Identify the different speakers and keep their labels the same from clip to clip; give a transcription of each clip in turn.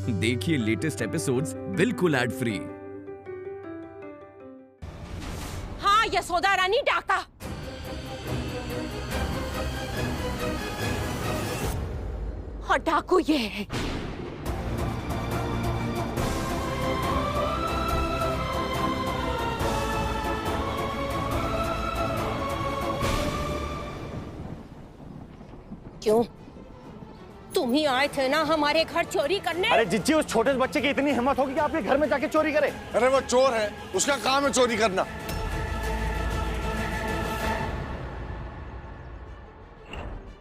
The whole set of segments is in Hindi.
Speaker 1: देखिए लेटेस्ट एपिसोड्स बिल्कुल एड फ्री।
Speaker 2: हाँ यशोदा रानी डाका। और डाकू ये है। क्यों? तुम ही आए थे ना हमारे घर चोरी करने?
Speaker 3: अरे जिज्जी, उस छोटे बच्चे की इतनी हिम्मत होगी कि आपके घर में जाके चोरी करे?
Speaker 4: अरे वो चोर है, उसका काम है चोरी करना।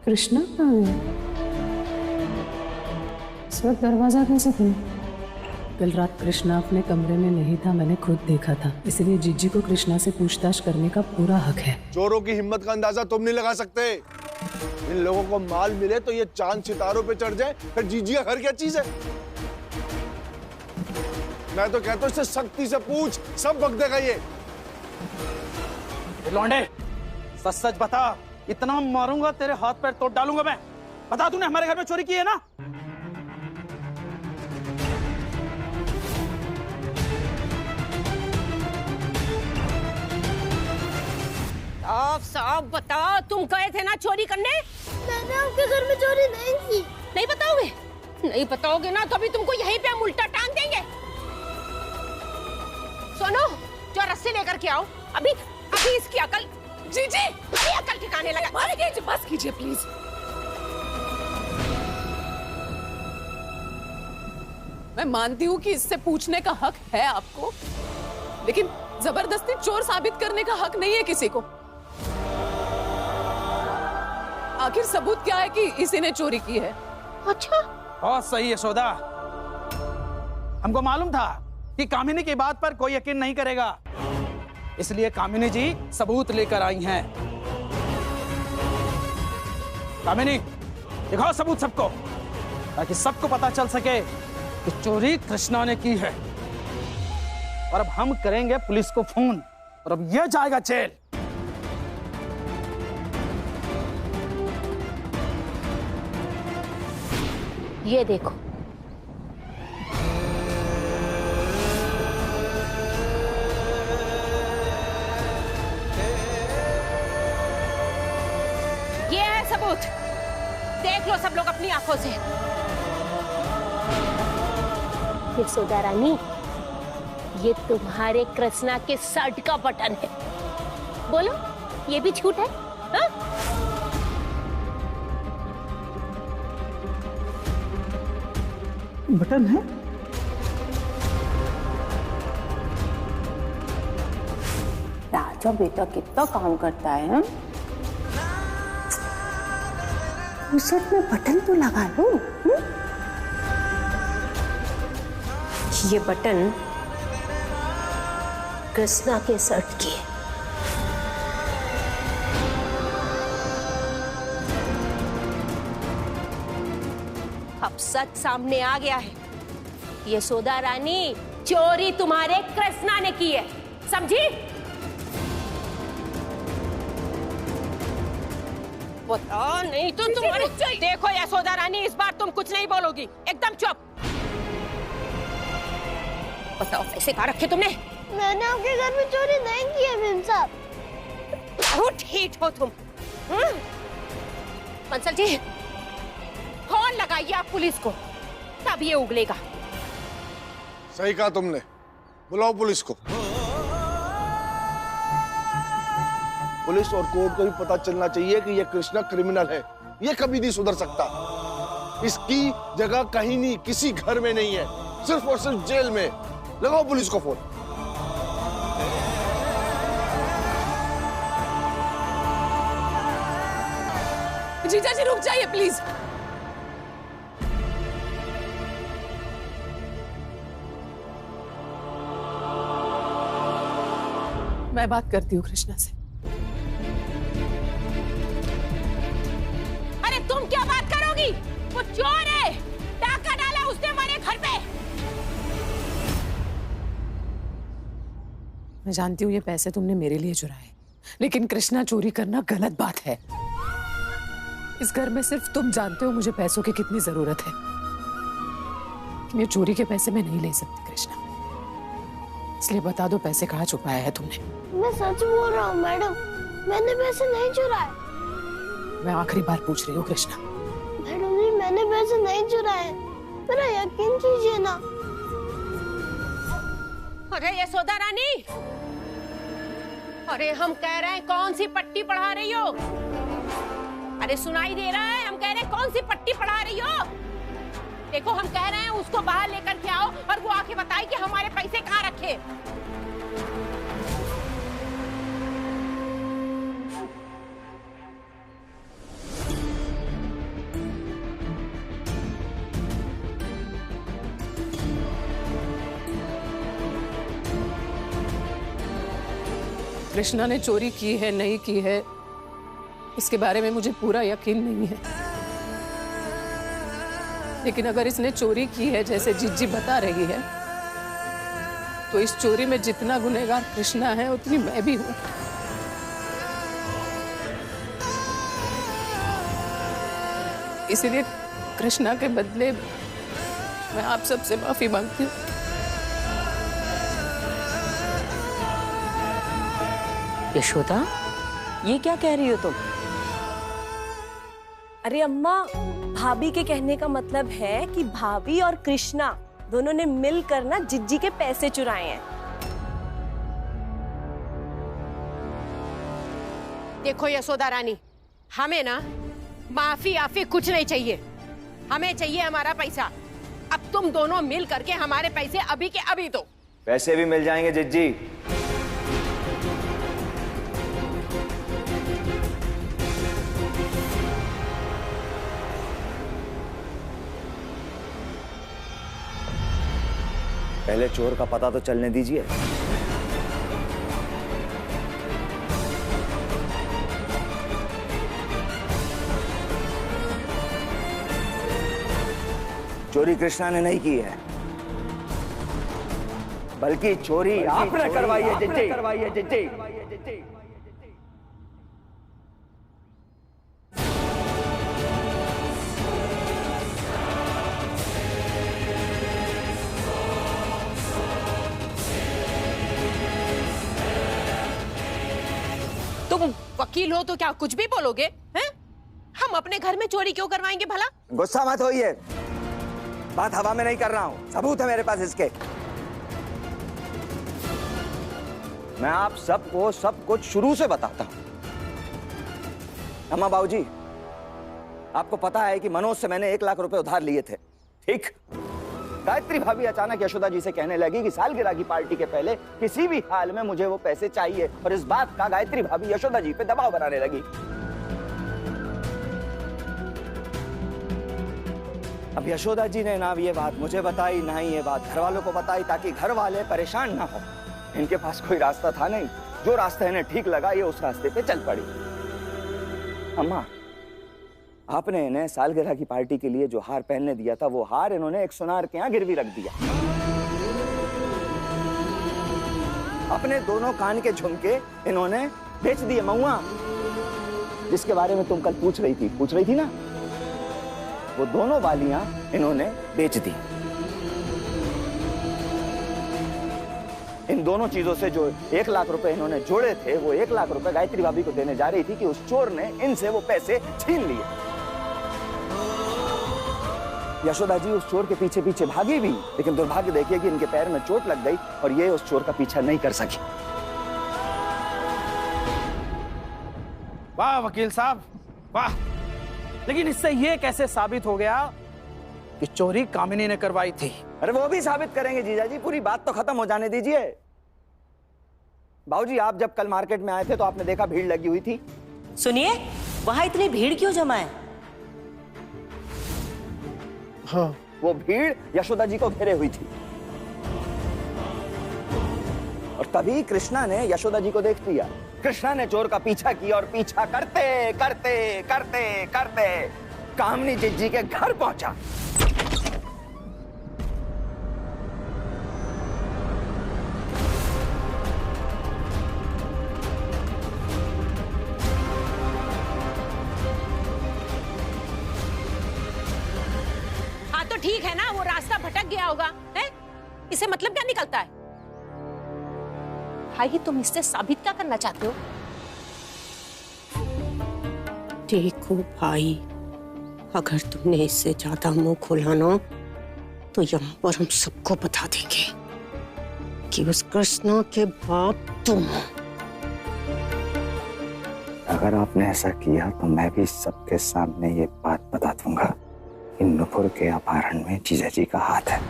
Speaker 5: कृष्णा कहाँ है? इस वक्त दरवाजा कैसे खुला? कल रात कृष्णा अपने कमरे में नहीं था, मैंने खुद देखा था, इसलिए जिज्जी को कृष्णा से पूछताछ करने का पूरा हक है।
Speaker 4: चोरों की हिम्मत का अंदाजा तुम नहीं लगा सकते। इन लोगों को माल मिले तो ये चांद सितारों पे चढ़ जाए, फिर जीजी का घर क्या चीज है? मैं तो कहता हूँ इससे सख्ती से पूछ, सब बक देगा ये।
Speaker 6: लौंडे, सच सच बता, इतना मारूंगा तेरे हाथ पैर तोड़ डालूंगा मैं। बता, तूने हमारे घर में चोरी की है ना?
Speaker 2: साफ साफ बताओ, तुम गए थे ना चोरी करने?
Speaker 7: मैंने आपके घर में चोरी नहीं की।
Speaker 2: नहीं बताओगे? नहीं बताओगे ना तो अभी तुमको यहीं पे हम उल्टा टांग देंगे। सुनो, जो रस्सी लेकर के आओ। अभी अभी इसकी अकल, जी जी, अभी अकल ठिकाने लगा। बस कीजिए प्लीज।
Speaker 5: मैं मानती हूँ कि इससे पूछने का हक है आपको, लेकिन जबरदस्ती चोर साबित करने का हक नहीं है किसी को। आखिर सबूत क्या है कि इसी ने चोरी की है?
Speaker 2: अच्छा,
Speaker 6: बहुत सही यशोदा, हमको मालूम था कि कामिनी की बात पर कोई यकीन नहीं करेगा, इसलिए कामिनी जी सबूत लेकर आई हैं। कामिनी, दिखाओ सबूत सबको, ताकि सबको पता चल सके कि चोरी कृष्णा ने की है। और अब हम करेंगे पुलिस को फोन, और अब यह जाएगा जेल।
Speaker 2: ये देखो, ये है सबूत, देख लो सब लोग अपनी आंखों से। यशोदा रानी, ये तुम्हारे कृष्णा के शर्ट का बटन है। बोलो, ये भी झूठ है? हा?
Speaker 6: बटन है?
Speaker 7: राजा बेटा कितना काम करता है। शर्ट में बटन तो लगा लो।
Speaker 2: ये बटन कृष्णा के शर्ट की है। अब सच सामने आ गया है। यशोदा रानी, चोरी तुम्हारे कृष्णा ने की है, समझी? बताओ, नहीं तो तुम्हारे। देखो यशोदा रानी, इस बार तुम कुछ नहीं बोलोगी, एकदम चुप। बताओ, पैसे कहाँ रखे तुमने?
Speaker 7: मैंने आपके घर में चोरी नहीं की है मेम साहब।
Speaker 2: बहुत ठीक हो तुम। बंसल जी, फोन लगाइए आप पुलिस को, तब ये उगलेगा।
Speaker 4: सही कहा तुमने, बुलाओ पुलिस को। पुलिस और कोर्ट को भी पता चलना चाहिए कि ये कृष्णा क्रिमिनल है, ये कभी नहीं सुधर सकता। इसकी जगह कहीं नहीं, किसी घर में नहीं है, सिर्फ और सिर्फ जेल में। लगाओ पुलिस को फोन।
Speaker 5: जीजा जी रुक जाइए प्लीज। मैं बात करती हूँ कृष्णा से।
Speaker 2: अरे तुम क्या बात करोगी? वो चोर है, डाका डाला उसने हमारे घर पे।
Speaker 5: मैं जानती हूँ ये पैसे तुमने मेरे लिए चुराए, लेकिन कृष्णा चोरी करना गलत बात है। इस घर में सिर्फ तुम जानते हो मुझे पैसों की कितनी जरूरत है। लेकिन ये चोरी के पैसे मैं नहीं ले सकती कृष्णा, इसलिए बता दो पैसे कहाँ छुपाया है तुमने।
Speaker 2: मैं सच बोल रहा हूँ मैडम, मैंने पैसे नहीं चुराए।
Speaker 5: मैं आखिरी बार पूछ रही हूँ कृष्णा।
Speaker 2: मैडम जी मैंने पैसे नहीं चुराए, मेरा यकीन कीजिए ना।
Speaker 8: अरे यशोदा रानी, अरे हम कह रहे हैं कौन सी पट्टी पढ़ा रही हो? अरे सुनाई दे रहा है, हम कह रहे हैं कौन सी पट्टी पढ़ा रही हो? देखो हम कह रहे हैं उसको बाहर लेकर के आओ और वो आके बताए कि हमारे पैसे कहाँ रखे।
Speaker 5: कृष्णा ने चोरी की है नहीं की है इसके बारे में मुझे पूरा यकीन नहीं है, लेकिन अगर इसने चोरी की है जैसे जिज्जी बता रही है तो इस चोरी में जितना गुनहगार कृष्णा है उतनी मैं भी हूं। इसीलिए कृष्णा के बदले मैं आप सबसे माफी मांगती हूँ।
Speaker 9: यशोदा, ये क्या कह रही हो तुम?
Speaker 7: अरे अम्मा, भाभी के कहने का मतलब है कि भाभी और कृष्णा दोनों ने मिलकर ना जिज्जी के पैसे चुराए हैं।
Speaker 8: देखो यशोदा रानी, हमें ना माफी आफी कुछ नहीं चाहिए, हमें चाहिए हमारा पैसा। अब तुम दोनों मिल करके हमारे पैसे अभी के अभी दो।
Speaker 3: पैसे भी मिल जाएंगे जिज्जी। पहले चोर का पता तो चलने दीजिए। चोरी कृष्णा ने नहीं की है, बल्कि चोरी आपने करवाई है जिज्जी।
Speaker 8: तुम वकील हो तो क्या कुछ भी बोलोगे हैं? हम अपने घर में चोरी क्यों करवाएंगे भला?
Speaker 3: गुस्सा मत होइए, बात हवा में नहीं कर रहा हूं, सबूत है मेरे पास इसके। मैं आप सबको सब कुछ शुरू से बताता हूं। अम्मा बाबूजी, आपको पता है कि मनोज से मैंने 1 लाख रुपए उधार लिए थे, ठीक? गायत्री भाभी अचानक यशोदा जी से कहने लगी कि सालगिरह की पार्टी के पहले किसी भी हाल में मुझे वो पैसे चाहिए, और इस बात का गायत्री भाभी यशोदा जी पे दबाव बनाने लगी। अब यशोदा जी ने ना ये बात मुझे बताई, ना ही ये बात घर वालों को बताई, ताकि घर वाले परेशान ना हो। इनके पास कोई रास्ता था नहीं, जो रास्ता इन्हें ठीक लगा ये उस रास्ते पे चल पड़ी। अम्मा, आपने इन्हें सालगिरह की पार्टी के लिए जो हार पहनने दिया था, वो हार इन्होंने एक सुनार के यहाँ गिरवी रख दिया। अपने दोनों कान के झुमके इन्होंने बेच दिए महुआ, जिसके बारे में तुम कल पूछ रही थी ना, वो दोनों वालियां इन्होंने बेच दी। इन दोनों चीजों से जो 1 लाख रुपए इन्होंने जोड़े थे, वो 1 लाख रुपए गायत्री भाभी को देने जा रही थी कि उस चोर ने इनसे वो पैसे छीन लिए। यशोदा जी उस चोर के पीछे पीछे भागी भी, लेकिन दुर्भाग्य देखिए कि इनके पैर में चोट लग गई और ये उस चोर का पीछा नहीं कर सकी।
Speaker 6: वाह वकील साहब, वाह! लेकिन इससे ये कैसे साबित हो गया कि चोरी कामिनी ने करवाई थी?
Speaker 3: अरे वो भी साबित करेंगे जीजा जी, पूरी बात तो खत्म हो जाने दीजिए। बाबूजी, आप जब कल मार्केट में आए थे तो आपने देखा भीड़ लगी हुई थी।
Speaker 9: सुनिए, वहां इतनी भीड़ क्यों जमा है?
Speaker 3: हाँ, वो भीड़ यशोदा जी को घेरे हुई थी, और तभी कृष्णा ने यशोदा जी को देख लिया। कृष्णा ने चोर का पीछा किया और पीछा करते करते करते करते कामनी जिज्जी के घर पहुंचा।
Speaker 8: हाँ तो ठीक है ना, वो रास्ता भटक गया होगा, है? इसे मतलब क्या निकलता है? भाई तुम इससे साबित क्या करना चाहते हो?
Speaker 10: देखो भाई, अगर तुमने इससे ज्यादा मुंह खोला ना तो यहाँ पर हम सबको बता देंगे कि उस कृष्णा के बाप तुम हो।
Speaker 3: अगर आपने ऐसा किया तो मैं भी सबके सामने ये बात बता दूंगा कि नुपुर के अपहरण में जीजाजी का हाथ है।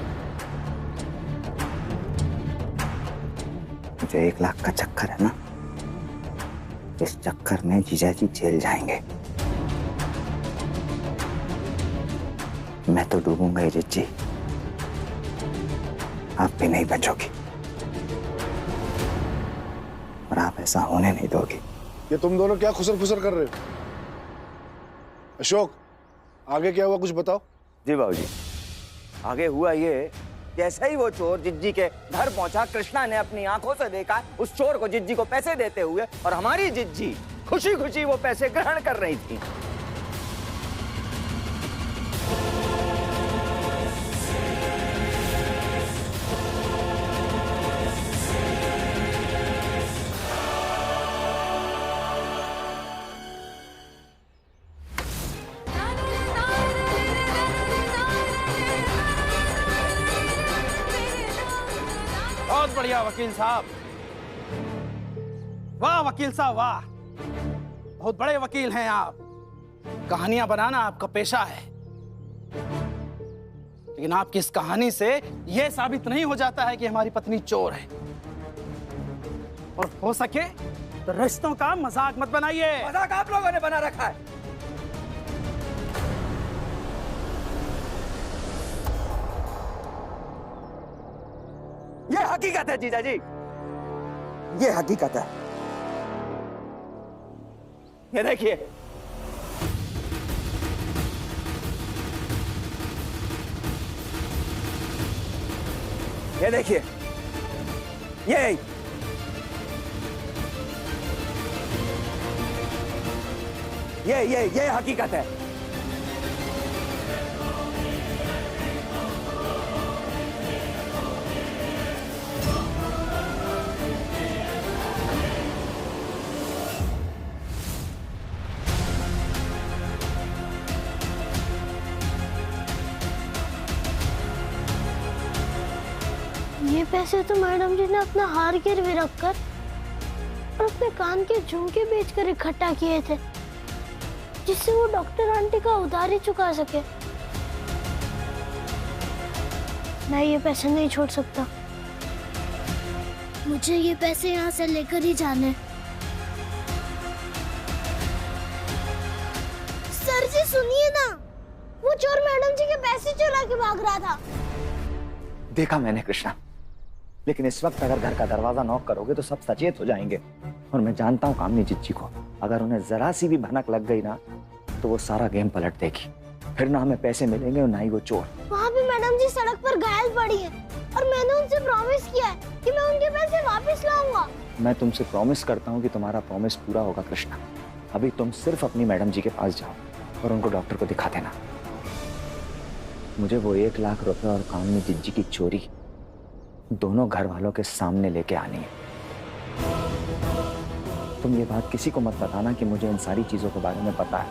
Speaker 3: जो 1 लाख का चक्कर है ना, इस चक्कर में जीजाजी जेल जाएंगे। मैं तो डूबूंगा ही जिज्जी, आप भी नहीं बचोगी और आप ऐसा होने नहीं दोगी।
Speaker 4: ये तुम दोनों क्या खुसर खुसर कर रहे हो? अशोक, आगे क्या हुआ कुछ बताओ।
Speaker 3: जी बाबूजी, आगे हुआ ये, जैसे ही वो चोर जिज्जी के घर पहुंचा, कृष्णा ने अपनी आंखों से देखा उस चोर को जिज्जी को पैसे देते हुए, और हमारी जिज्जी खुशी खुशी वो पैसे ग्रहण कर रही थी।
Speaker 6: बहुत बढ़िया वकील साहब, वाह वकील साहब वाह, बहुत बड़े वकील हैं आप। कहानियां बनाना आपका पेशा है, लेकिन आपकी इस कहानी से यह साबित नहीं हो जाता है कि हमारी पत्नी चोर है। और हो सके तो रिश्तों का मजाक मत बनाइए।
Speaker 3: मजाक आप लोगों ने बना रखा है। ये हकीकत है जीजाजी, ये हकीकत है। ये देखिए, ये देखिए, ये हकीकत है।
Speaker 11: ये पैसे तो मैडम जी ने अपना हार गिरवी रखकर और अपने कान के झुमके बेचकर इकट्ठा किए थे, जिससे वो डॉक्टर आंटी का उधारी चुका सके। मैं ये पैसे नहीं छोड़ सकता, मुझे ये पैसे यहाँ से लेकर ही जाने। सर जी सुनिए ना, वो चोर मैडम जी के पैसे चुरा के भाग रहा था।
Speaker 3: देखा मैंने कृष्णा, लेकिन इस वक्त अगर घर का दरवाजा नॉक करोगे तो सब सचेत हो जाएंगे। और मैं जानता हूँ कामनी जिज्जी को, अगर उन्हें जरा सी भी भनक लग गई ना तो वो सारा गेम पलट देगी। फिर ना हमें पैसे मिलेंगे और ना ही वो चोर।
Speaker 11: वहाँ भी मैडम जी सड़क पर घायल पड़ी है और मैंने उनसे प्रॉमिस किया है कि मैं उनके पैसे वापस लाऊंगा।
Speaker 3: मैं तुमसे प्रॉमिस करता हूँ कि तुम्हारा प्रॉमिस पूरा होगा कृष्णा। अभी तुम सिर्फ अपनी मैडम जी के पास जाओ और उनको डॉक्टर को दिखा देना। मुझे वो 1 लाख रुपए और कामनी जिज्जी की चोरी दोनों घर वालों के सामने लेके आनी है। तुम ये बात किसी को मत बताना कि मुझे इन सारी चीजों के बारे में पता है,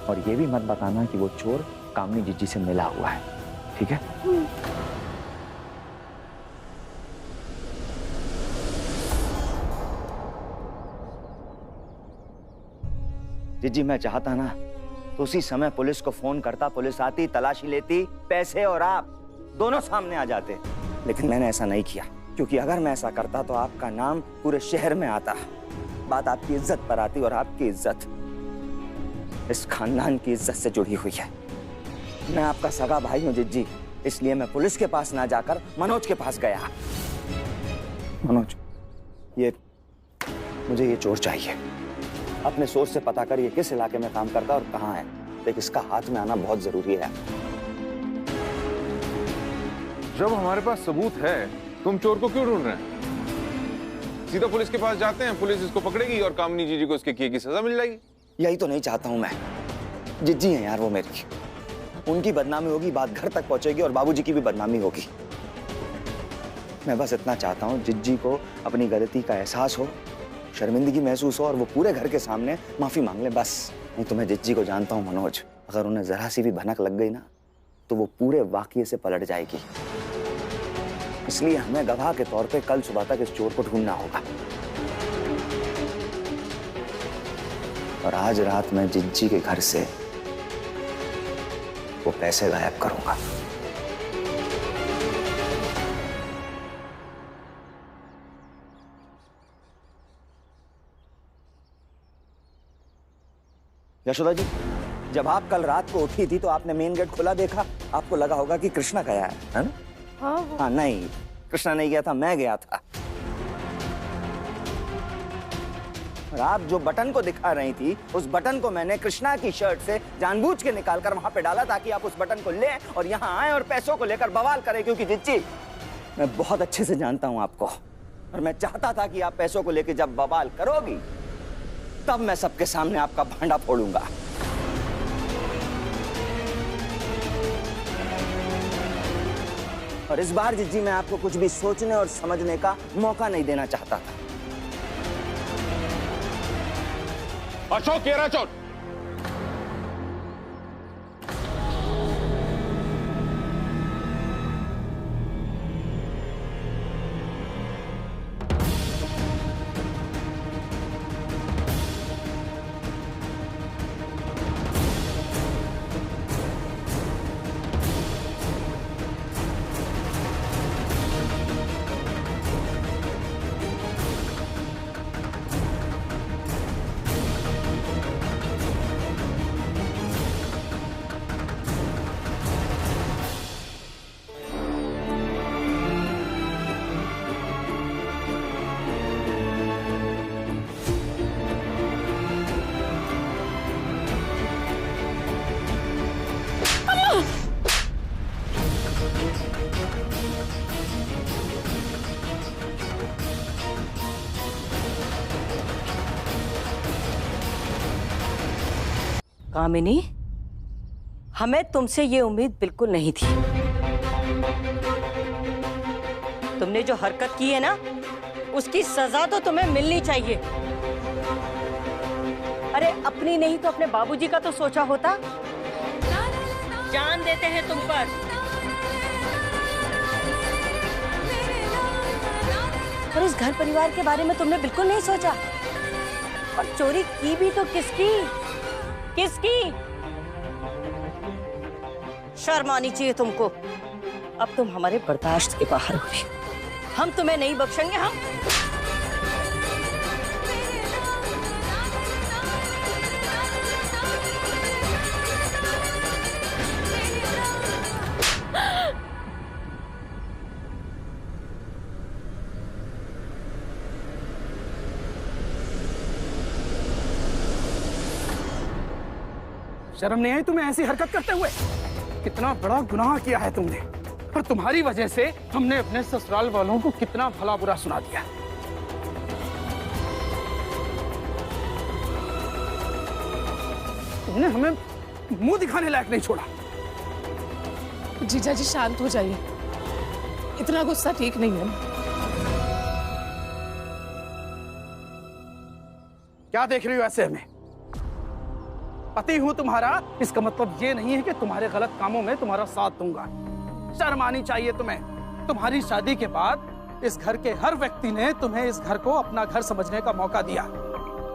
Speaker 3: और ये भी मत बताना कि वो चोर कामनी जिज्जी से मिला हुआ है, ठीक है? जिज्जी मैं चाहता ना तो उसी समय पुलिस को फोन करता, पुलिस आती, तलाशी लेती, पैसे और आप दोनों सामने आ जाते। लेकिन मैंने ऐसा नहीं किया, क्योंकि अगर मैं ऐसा करता तो आपका नाम पूरे शहर में आता, बात आपकी इज्जत पर आती, और आपकी इज्जत इस खानदान की इज्जत से जुड़ी हुई है। मैं आपका सगा भाई हूं जिज्जी, इसलिए मैं पुलिस के पास ना जाकर मनोज के पास गया। मनोज, मुझे ये चोर चाहिए। अपने सोर्स से पता कर ये किस इलाके में काम करता और कहाँ है, लेकिन इसका हाथ में आना बहुत जरूरी है।
Speaker 12: जब हमारे पास सबूत है, तुम चोर को क्यों ढूंढ रहे हैं? सीधा पुलिस के पास जाते हैं, पुलिस इसको पकड़ेगी और कामनी जीजी को इसके किए की सजा मिल जाएगी।
Speaker 3: यही तो नहीं चाहता हूं मैं। जिज्जी है यार वो मेरी, उनकी बदनामी होगी, बात घर तक पहुंचेगी और बाबूजी की भी बदनामी होगी। मैं बस इतना चाहता हूँ जिज्जी को अपनी गलती का एहसास हो, शर्मिंदगी महसूस हो और वो पूरे घर के सामने माफी मांग ले, बस। नहीं तो मैं जिज्जी को जानता हूँ मनोज, अगर उन्हें जरा सी भी भनक लग गई ना तो वो पूरे वाकये से पलट जाएगी। इसलिए हमें गवाह के तौर पे कल सुबह तक इस चोर को ढूंढना होगा। और आज रात मैं जिज्जी के घर से वो पैसे गायब करूंगा। यशोदा जी, जब आप कल रात को उठी थी तो आपने मेन गेट खुला देखा, आपको लगा होगा कि कृष्णा गया है ना? हाँ, नहीं, कृष्णा नहीं गया था, मैं गया था। और आप जो बटन को दिखा रही थी, उस बटन को मैंने कृष्णा की शर्ट से जानबूझ के निकालकर वहां पे डाला ताकि आप उस बटन को ले और यहाँ आए और पैसों को लेकर बवाल करें। क्योंकि जिज्जी, मैं बहुत अच्छे से जानता हूं आपको और मैं चाहता था कि आप पैसों को लेकर जब बवाल करोगी तब मैं सबके सामने आपका भांडा फोड़ूंगा। और इस बार जिज्जी मैं आपको कुछ भी सोचने और समझने का मौका नहीं देना चाहता था।
Speaker 12: अशोक, ये रहा चोर।
Speaker 9: कामिनी, हमें तुमसे ये उम्मीद बिल्कुल नहीं थी। तुमने जो हरकत की है ना, उसकी सजा तो तुम्हें मिलनी चाहिए। अरे अपनी नहीं तो अपने बाबूजी का तो सोचा होता। जान देते हैं तुम पर। और इस घर परिवार के बारे में तुमने बिल्कुल नहीं सोचा। और चोरी की भी तो किसकी? शर्म आनी चाहिए तुमको। अब तुम हमारे बर्दाश्त के बाहर हो। हम तुम्हें नहीं बख्शेंगे। हम
Speaker 6: शर्म नहीं आई तुम्हें ऐसी हरकत करते हुए? कितना बड़ा गुनाह किया है तुमने, और तुम्हारी वजह से हमने अपने ससुराल वालों को कितना भला बुरा सुना दिया। तुमने हमें मुंह दिखाने लायक नहीं छोड़ा।
Speaker 5: जीजा जी शांत हो जाइए, इतना गुस्सा ठीक नहीं है।
Speaker 6: क्या देख रही हो ऐसे हमें? पति हूं तुम्हारा, इसका मतलब ये नहीं है कि तुम्हारे गलत कामों में तुम्हारा साथ दूंगा। शर्म आनी चाहिए तुम्हें। तुम्हारी शादी के बाद इस घर के हर व्यक्ति ने तुम्हें इस घर को अपना घर समझने का मौका दिया।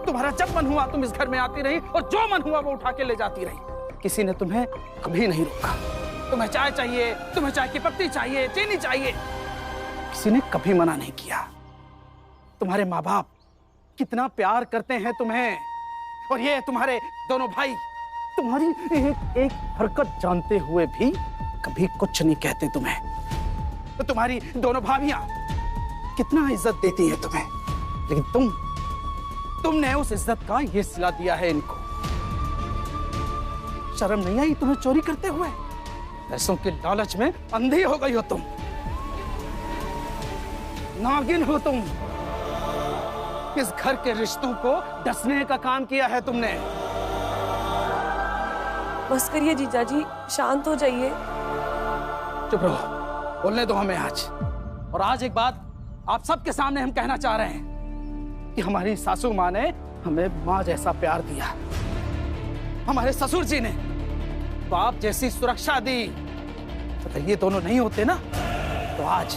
Speaker 6: तुम्हारा जब मन हुआ तुम इस घर में आती रही और जो मन हुआ वो उठा के ले जाती रही। किसी ने तुम्हें कभी नहीं रोका। तुम्हें चाय चाहिए, तुम्हें चाय की पत्ती चाहिए, चीनी चाहिए, किसी ने कभी मना नहीं किया। तुम्हारे माँ बाप कितना प्यार करते हैं तुम्हें, और ये तुम्हारे दोनों भाई तुम्हारी एक एक हरकत जानते हुए भी कभी कुछ नहीं कहते तुम्हें। तो तुम्हारी दोनों भाभियां कितना इज्जत देती है तुम्हें, लेकिन तुमने उस इज्जत का ये सिला दिया है इनको। शर्म नहीं आई तुम्हें चोरी करते हुए? पैसों के लालच में अंधी हो गई हो तुम, नागिन हो तुम। इस घर के रिश्तों को डसने का काम किया है तुमने।
Speaker 7: बस करिए जीजा जी, शांत हो जाइए।
Speaker 6: चुप रहो, बोलने दो हमें आज। और आज एक बात आप सबके सामने हम कहना चाह रहे हैं कि हमारी सासू माँ ने हमें माँ जैसा प्यार दिया, हमारे ससुर जी ने बाप जैसी सुरक्षा दी। अगर ये दोनों नहीं होते ना तो आज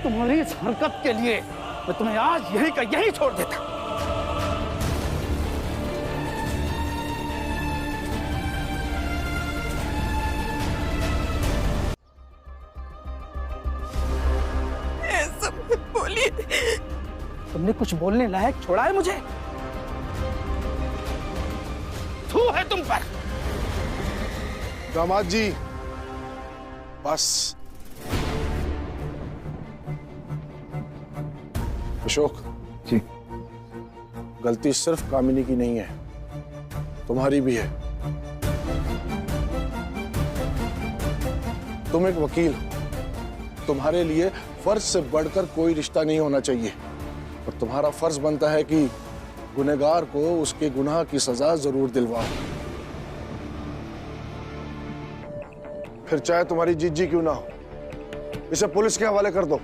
Speaker 6: तुम्हारी इस हरकत के लिए मैं तुम्हें आज यही का यही छोड़ देता।
Speaker 7: बोलिए,
Speaker 6: तुमने कुछ बोलने लायक छोड़ा है मुझे? थू है तुम पर।
Speaker 4: दामाद जी बस। अशोक
Speaker 12: जी,
Speaker 4: गलती सिर्फ कामिनी की नहीं है, तुम्हारी भी है। तुम एक वकील हो, तुम्हारे लिए फर्ज से बढ़कर कोई रिश्ता नहीं होना चाहिए और तुम्हारा फर्ज बनता है कि गुनहगार को उसके गुनाह की सजा जरूर दिलवाओ, फिर चाहे तुम्हारी जीजी क्यों ना हो। इसे पुलिस के हवाले कर दो,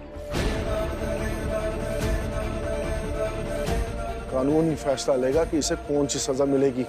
Speaker 4: कानून ही फैसला लेगा कि इसे कौन सी सजा मिलेगी।